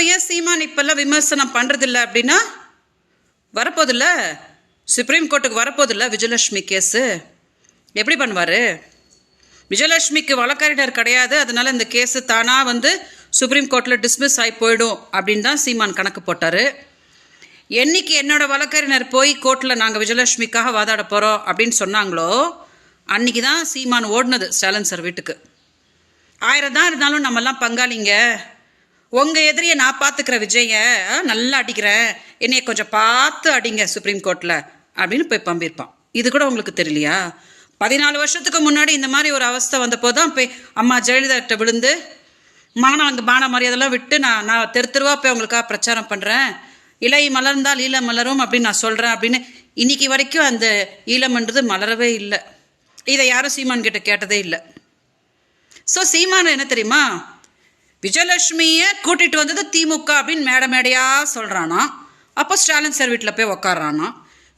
அம்மாவை ஏன் சீமான் இப்பெல்லாம் விமர்சனம் பண்ணுறதில்ல அப்படின்னா, வரப்போதில்ல சுப்ரீம் கோர்ட்டுக்கு வரப்போதில்ல விஜயலட்சுமி கேஸு. எப்படி பண்ணுவார்? விஜயலட்சுமிக்கு வழக்கறிஞர் கிடையாது, அதனால் இந்த கேஸு தானாக வந்து சுப்ரீம் கோர்ட்டில் டிஸ்மிஸ் ஆகி போயிடும் அப்படின்னு தான் சீமான் கணக்கு போட்டார். என்னைக்கு என்னோட வழக்கறிஞர் போய் கோர்ட்டில் நாங்கள் விஜயலட்சுமிக்காக வாதாட போகிறோம் அப்படின்னு சொன்னாங்களோ அன்றைக்கி தான் சீமான் ஓடினது ஸ்டாலின் சார் வீட்டுக்கு. 1000 தான் இருந்தாலும் நம்மெல்லாம் பங்காளிங்க, உங்கள் எதிரியை நான் பார்த்துக்கிற விஜய நல்லா அடிக்கிறேன், என்னைய கொஞ்சம் பார்த்து அடிங்க சுப்ரீம் கோர்ட்டில் அப்படின்னு போய் பம்பியிருப்பான். இது கூட உங்களுக்கு தெரியலையா? 14 வருஷத்துக்கு முன்னாடி இந்த மாதிரி ஒரு அவஸ்தை வந்தப்போ தான் போய் அம்மா ஜெயலலிதா விழுந்து மான மரியாதைலாம் விட்டு நான் தெருவா போய் உங்களுக்காக பிரச்சாரம் பண்ணுறேன், இலை மலர்ந்தால் ஈழம் மலரும் அப்படின்னு நான் சொல்கிறேன் அப்படின்னு. இன்னைக்கு வரைக்கும் அந்த ஈழம்ன்றது மலரவே இல்லை. இதை யாரும் சீமான் கிட்ட கேட்டதே இல்லை. ஸோ சீமான் என்ன தெரியுமா, விஜயலட்சுமியை கூட்டிகிட்டு வந்தது திமுக அப்படின்னு மேடையாக சொல்கிறானா. அப்போ ஸ்டாலின் சார் வீட்டில் போய் உக்காடுறானா.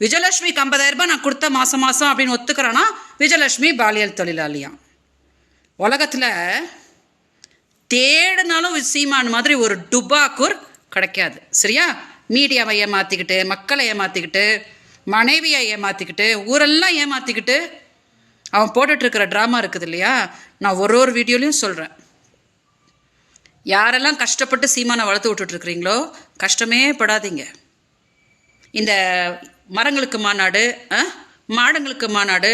விஜயலட்சுமிக்கு 50,000 ரூபாய் நான் கொடுத்த மாதம் அப்படின்னு ஒத்துக்கிறானா. விஜயலட்சுமி பாலியல் தொழிலாளியாம். உலகத்தில் தேடினாலும் சீமான் மாதிரி ஒரு டுபாக்கூர் கிடைக்காது. சரியா? மீடியாவை ஏமாற்றிக்கிட்டு, மக்களை ஏமாற்றிக்கிட்டு, மனைவியை ஏமாற்றிக்கிட்டு, ஊரெல்லாம் ஏமாற்றிக்கிட்டு அவன் போட்டுட்ருக்கிற ட்ராமா இருக்குது இல்லையா. நான் ஒரு வீடியோலையும் சொல்கிறேன், யாரெல்லாம் கஷ்டப்பட்டு சீமானை வளர்த்து விட்டுட்ருக்குறீங்களோ கஷ்டமே படாதீங்க. இந்த மரங்களுக்கு மாநாடு, மாடங்களுக்கு மாநாடு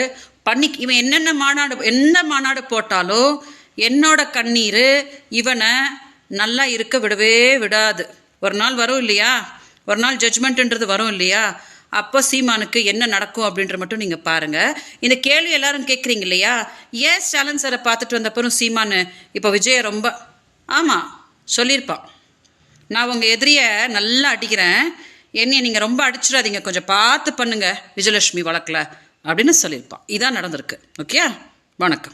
இவன் என்ன மாநாடு போட்டாலும் என்னோட கண்ணீர் இவனை நல்லா இருக்க விடவே விடாது. ஒரு நாள் வரும் இல்லையா, ஒரு நாள் ஜட்ஜ்மெண்ட்டுன்றது வரும் இல்லையா, அப்போ சீமானுக்கு என்ன நடக்கும் அப்படின்ற மட்டும் நீங்கள் பாருங்கள். இந்த கேள்வி எல்லாரும் கேட்குறீங்க இல்லையா, ஏன் ஸ்டாலின் சாரை பார்த்துட்டு வந்தப்பறம் சீமான் இப்போ விஜயை ரொம்ப ஆமாம் சொல்லியிருப்பான், நான் உங்கள் எதிரியை நல்லா அடிக்கிறேன், என்னையை நீங்கள் ரொம்ப அடிச்சிடாதீங்க, கொஞ்சம் பார்த்து பண்ணுங்கள் விஜயலட்சுமி வழக்கில் அப்படின்னு சொல்லியிருப்பான். இதான் நடந்திருக்கு. ஓகே, வணக்கம்.